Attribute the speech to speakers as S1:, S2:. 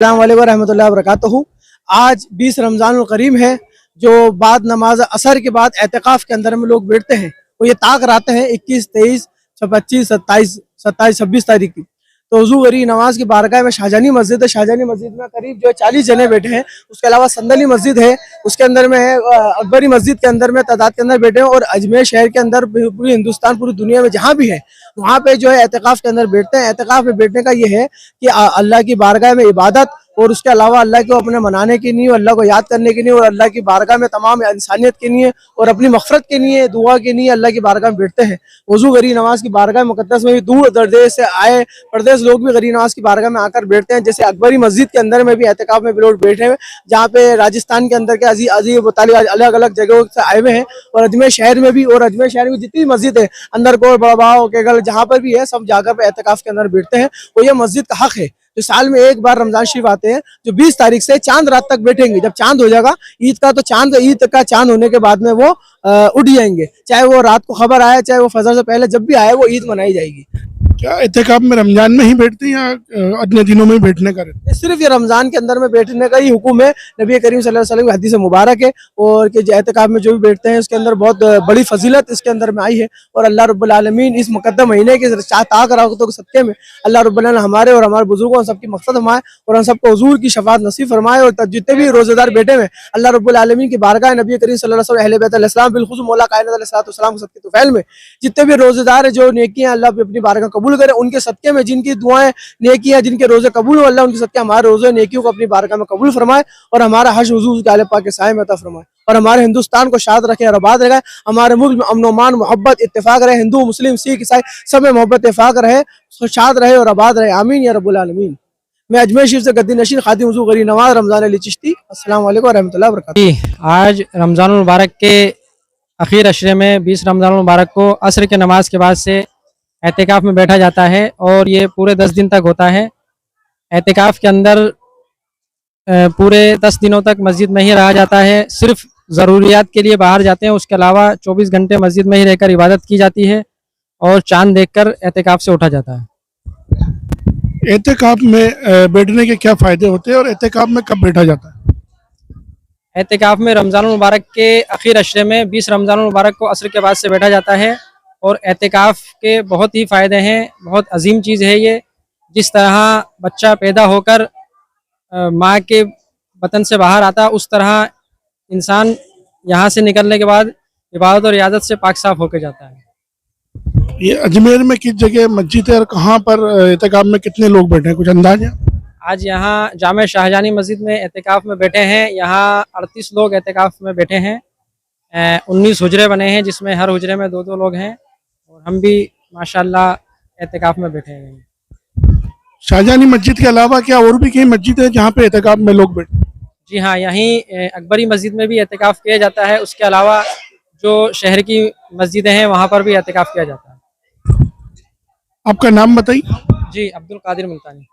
S1: अस्सलाम वालेकुम रहमतुल्लाहि व बरकातहू। आज 20 रमज़ानुल करीम है, जो बाद नमाज असर के बाद एतकाफ़ के अंदर में लोग बैठते हैं। वो ये ताक रातें हैं 21, 23, 25, 27, 26 तारीख की। तो हुज़ू गरी नमाज की बारगाह में शाहजानी मस्जिद है। शाहजानी मस्जिद में करीब जो है 40 जने बैठे हैं। उसके अलावा संदली मस्जिद है, उसके अंदर में है अकबरी मस्जिद के अंदर में तादाद के अंदर बैठे हैं। और अजमेर शहर के अंदर पूरी हिंदुस्तान पूरी दुनिया में जहाँ भी है वहाँ पे जो है एतकाफ़ के अंदर बैठते हैं। एतकाफ़ में बैठने का ये है कि अल्लाह की बारगाह में इबादत और उसके अलावा अल्लाह को अपने मनाने के लिए, अल्लाह को याद करने के लिए और अल्लाह की बारगाह में तमाम इंसानियत के लिए और अपनी मग़फ़िरत के लिए, दुआ के लिए अल्लाह की बारगाह में बैठते हैं। वज़ू गरी नमाज की बारगाह मुक़द्दस में भी दूर दरदेश से आए परदेश लोग भी गरी नमाज की बारगाह में आकर बैठते हैं। जैसे अकबरी मस्जिद के अंदर में भी एतकाफ़ में भी लोग बैठे हुए, जहाँ पे राजस्थान के अंदर के अजीब अलग अलग जगहों से आए हुए हैं। और अजमेर शहर में भी, और अजमेर शहर में जितनी मस्जिद है अंदर को बड़बाव केगल जहाँ पर भी है, सब जाकर पे एतकाफ़ के अंदर बैठते हैं। और ये मस्जिद का हक है। तो साल में एक बार रमजान शरीफ आते हैं, जो 20 तारीख से चांद रात तक बैठेंगे। जब चांद हो जाएगा ईद का, तो ईद का चांद होने के बाद में वो उठ जाएंगे। चाहे वो रात को खबर आए, चाहे वो फजर से पहले, जब भी आए वो ईद मनाई जाएगी।
S2: क्या एहतिकाफ में रमजान में ही बैठते हैं या अन्य दिनों में बैठने का रहता है?
S1: सिर्फ ये रमजान के अंदर में बैठने का ही हुक्म है। नबी करीम सल्लल्लाहु अलैहि वसल्लम की हदीस मुबारक है। और कि एहतिकाफ में जो भी बैठते हैं उसके अंदर बहुत बड़ी फजीलत इसके अंदर में आई है। और अल्लाह रब्बुल आलमीन इस मुकद्दस महीने के ताक़ सदक़े में अल्लाह रब्बुल आलमीन हमारे और हमारे बुजुर्गों सबकी मकसद फरमाए और हम सबको हुजूर की शफाअत नसीब फरमाए। और जितने भी रोज़ेदार बैठे हुए अल्लाह रब्बुल आलमीन की बारगाह नबी करीम सल्लल्लाहु अलैहि वसल्लम अहले बैत अलैहिस्सलाम बिलखुसूस मौला कायनात अलैहिस्सलाम के सदक़े तुफ़ैल में जितने भी रोज़ेदार है, जो नेकियां अल्लाह अपनी बारगाह कबूल करे, उनके सदक़े में जिनकी दुआएं नेकियां, जिनके रोजे कबूल हो, अल्लाह उनके सदक़े हमारे रोजे नेकियों को अपनी बारगाह में कबूल फरमाए और हमारा हज हुजूर के आले पाक के साए में अता फरमाए। और हमारे हिंदुस्तान को शाद रखे और आबाद रखे। हमारे मुल्क में अमन मान मोहब्बत इत्तेफाक रहे। हिंदू मुस्लिम सिख ईसाई सब में मोहब्बत इत्तेफाक रहे, शाद रहे और आबाद रहे। आमीन या रब्बुल आलमीन। मैं अजमेर शरीफ से गद्दी नशीन खादिम हुजूर गरी नवाज रमज़ान अली चिश्ती। अस्सलाम वालेकुम व रहमतुल्लाहि व बरकातहू।
S3: आज रमज़ानुल मुबारक के आखिर अशरे में 20 रमज़ानुल मुबारक को असर के नमाज के बाद से एहतिकाफ़ में बैठा जाता है और ये पूरे 10 दिन तक होता है। एहतिकाफ़ के अंदर पूरे 10 दिनों तक मस्जिद में ही रहा जाता है। सिर्फ ज़रूरियात के लिए बाहर जाते हैं, उसके अलावा 24 घंटे मस्जिद में ही रहकर इबादत की जाती है और चांद देखकर एहतिकाफ़ से उठा जाता है।
S2: एहतिकाफ में बैठने के क्या फ़ायदे होते हैं और एहतिकाफ में कब बैठा जाता है?
S3: एहतिकाफ़ में रमज़ानुल मुबारक के आखिर अशरे में 20 रमज़ानुल मुबारक को असर के बाद से बैठा जाता है। और एहतिकाफ़ के बहुत ही फ़ायदे हैं, बहुत अजीम चीज़ है ये। जिस तरह बच्चा पैदा होकर माँ के बतन से बाहर आता, उस तरह इंसान यहाँ से निकलने के बाद इबादत और इयादत से पाक साफ होकर जाता है।
S2: ये अजमेर में किस जगह मस्जिद है और कहाँ पर एहतिकाफ में कितने लोग बैठे हैं, कुछ अंदाज़ है?
S3: आज यहाँ जामे शाहजानी मस्जिद में एहतिकाफ़ में बैठे हैं। यहाँ 38 लोग एहतिकाफ़ में बैठे हैं। 19 हुजरे बने हैं, जिसमें हर हुजरे में 2-2 लोग हैं और हम भी माशाल्लाह एहतिकाफ़ में बैठे हैं।
S2: शाहजानी मस्जिद के अलावा क्या और भी कहीं मस्जिद है जहाँ पे एहतिकाफ में लोग बैठे?
S3: जी हाँ, यहीं अकबरी मस्जिद में भी एहतिकाफ़ किया जाता है। उसके अलावा जो शहर की मस्जिदें हैं वहाँ पर भी एहतिकाफ़ किया जाता है।
S2: आपका नाम बताइए।
S3: जी, अब्दुल कादिर मुल्तानी।